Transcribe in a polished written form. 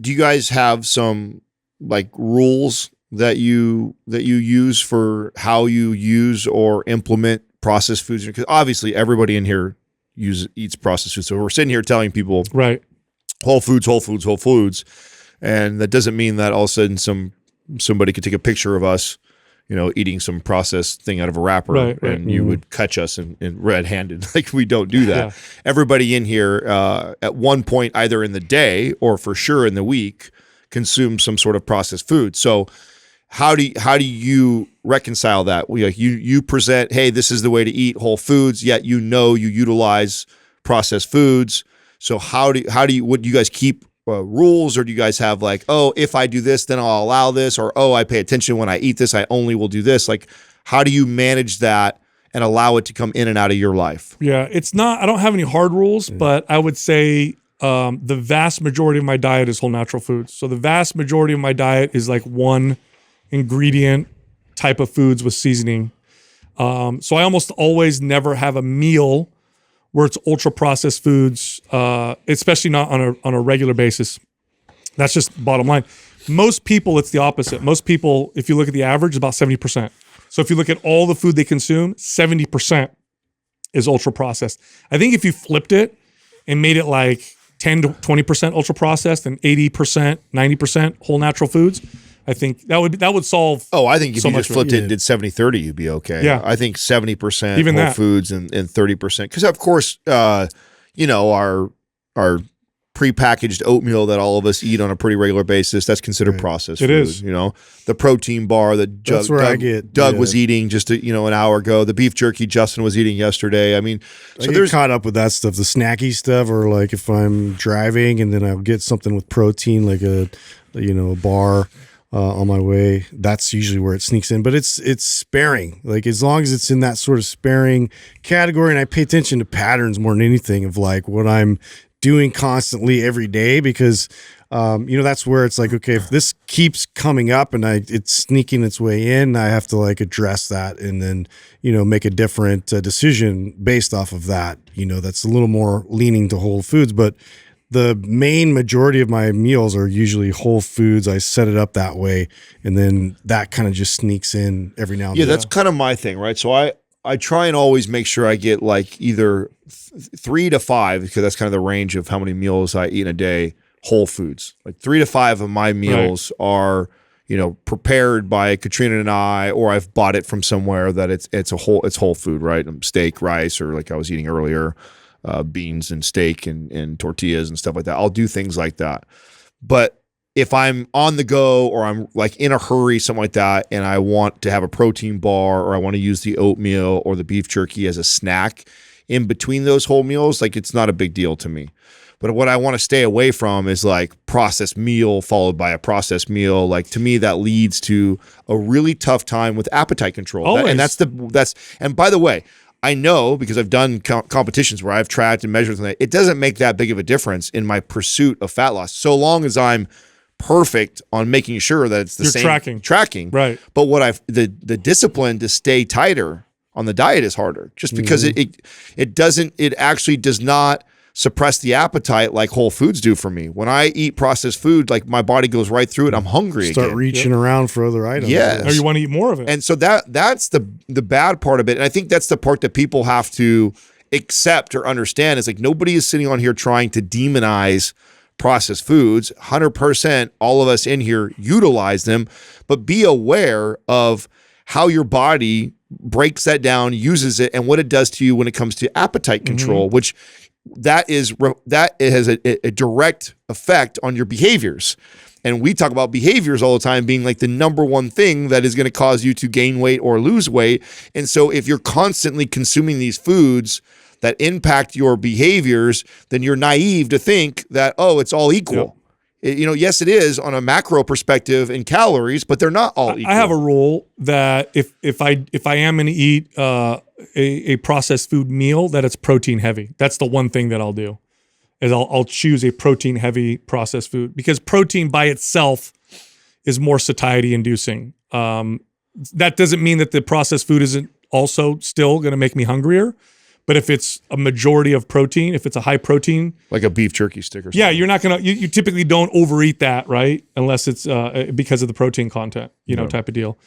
do you guys have some like rules that you use for how you use or implement processed foods? Because obviously everybody in here eats processed foods. So we're sitting here telling people right, whole foods, and that doesn't mean that all of a sudden somebody could take a picture of us, eating some processed thing out of a wrapper, right. and you would catch us in red-handed. Like, we don't do that. Yeah. Everybody in here, at one point, either in the day or for sure in the week, consumes some sort of processed food. So how do you reconcile that? You present, hey, this is the way to eat whole foods, yet you utilize processed foods. So what do you guys keep rules, or do you guys have like, oh, if I do this, then I'll allow this, or oh, I pay attention when I eat this, I only will do this? Like, how do you manage that and allow it to come in and out of your life? Yeah, I don't have any hard rules, but I would say the vast majority of my diet is whole natural foods. So the vast majority of my diet is like one ingredient type of foods with seasoning. So I almost always never have a meal where it's ultra processed foods, especially not on a regular basis. That's just bottom line. Most people, it's the opposite. Most people, if you look at the average, is about 70%. So if you look at all the food they consume, 70% is ultra processed. I think if you flipped it and made it like 10 to 20% ultra processed and 80%, 90% whole natural foods, I think that would solve. Oh, I think if you just flipped it and did 70-30, you'd be okay. Yeah. I think 70% even whole foods and 30%. Because of course, our prepackaged oatmeal that all of us eat on a pretty regular basis, that's considered processed food. It is. The protein bar that Doug was eating just an hour ago. The beef jerky Justin was eating yesterday. I mean, so there's caught up with that stuff, the snacky stuff, or like if I'm driving and then I'll get something with protein, like a bar. On my way, that's usually where it sneaks in, but it's sparing. Like, as long as it's in that sort of sparing category, and I pay attention to patterns more than anything of like what I'm doing constantly every day, because that's where it's like, okay, if this keeps coming up and it's sneaking its way in, I have to like address that and then make a different decision based off of that. That's a little more leaning to whole foods, but the main majority of my meals are usually whole foods. I set it up that way, and then that kind of just sneaks in every now and then. Yeah, that's kind of my thing, right? So I try and always make sure I get like either 3 to 5, because that's kind of the range of how many meals I eat in a day, whole foods. Like 3 to 5 of my meals are, prepared by Katrina and I, or I've bought it from somewhere that it's whole food, right? Steak, rice, or like I was eating earlier, beans and steak and tortillas and stuff like that. I'll do things like that. But if I'm on the go, or I'm like in a hurry, something like that, and I want to have a protein bar, or I want to use the oatmeal or the beef jerky as a snack in between those whole meals, like, it's not a big deal to me. But what I want to stay away from is like processed meal followed by a processed meal. Like, to me, that leads to a really tough time with appetite control. Always. And by the way, I know, because I've done competitions where I've tracked and measured, it doesn't make that big of a difference in my pursuit of fat loss, so long as I'm perfect on making sure that it's the same tracking. Right. But the discipline to stay tighter on the diet is harder, just because it actually does not suppress the appetite like whole foods do for me. When I eat processed food, like, my body goes right through it. I'm hungry again. Start reaching around for other items. Yes. Or you want to eat more of it. And so that's the bad part of it. And I think that's the part that people have to accept or understand, is like, nobody is sitting on here trying to demonize processed foods. 100%, all of us in here utilize them, but be aware of how your body breaks that down, uses it, and what it does to you when it comes to appetite control, which that has a direct effect on your behaviors. And we talk about behaviors all the time being like the number one thing that is going to cause you to gain weight or lose weight. And so if you're constantly consuming these foods that impact your behaviors, then you're naive to think that, oh, it's all equal. Yes, it is on a macro perspective in calories, but they're not all equal. I have a rule that if I am going to eat a processed food meal, that it's protein heavy. That's the one thing that I'll do, is I'll choose a protein heavy processed food, because protein by itself is more satiety inducing. That doesn't mean that the processed food isn't also still going to make me hungrier, But if it's a majority of protein, if it's a high protein, like a beef jerky stick or something. yeah, you're not gonna. You typically don't overeat that, right? Unless it's because of the protein content, type of deal.